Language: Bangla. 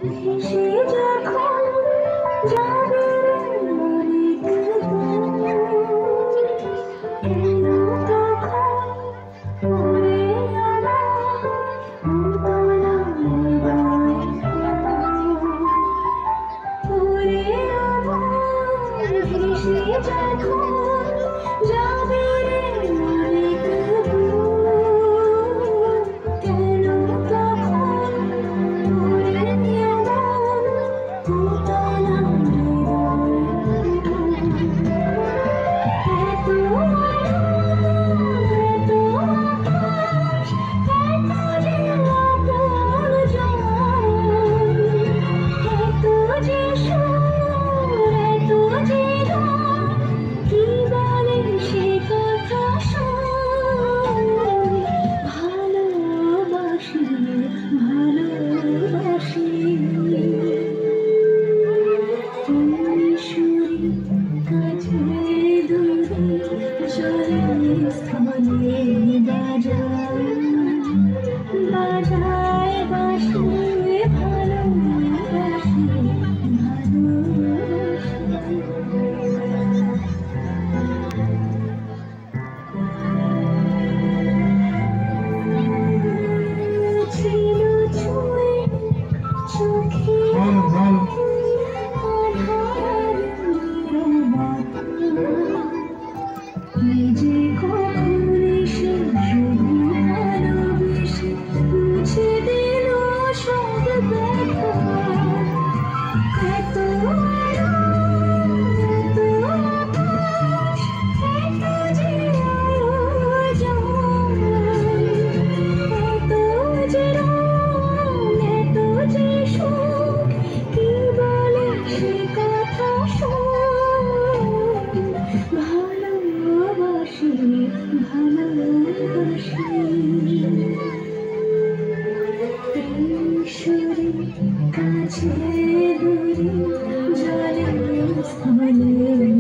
ভেসে যখন যাবে অনেক দূর, কেন তখন পড়ে আমার উতলা হৃদয়, পড়ে আমার ভেসে যখন যাবে অনেক দূর, কেন তখন পড়ে আমার উতলা হৃদয়। এত এত আকাশ, এত যে আপনজন, এত যে সুর, এত যে গান, কি বলে সে কথা শোন। ভালোবাসি, ভালোবাসি, তুমি সুরে কাছে দূরে জলে স্থলে বাজায়, বাজায় বাঁশি, ভালোবাসি, ভালোবাসি। ছিল ছুঁয়ে চোখে আধার নীরবতা, কি যে কখন এসে শুধু ভালোবেসে মুছে দিল সব ব্যথা। এত আলো, এত আকাশ, এত যে আয়োজন, এত যে রং, এত যে সুখ, কি বলে সে কথা শোন। ভালোবাসি, ভালোবাসি, এই সুরে কাছে দূরে জলে স্থলে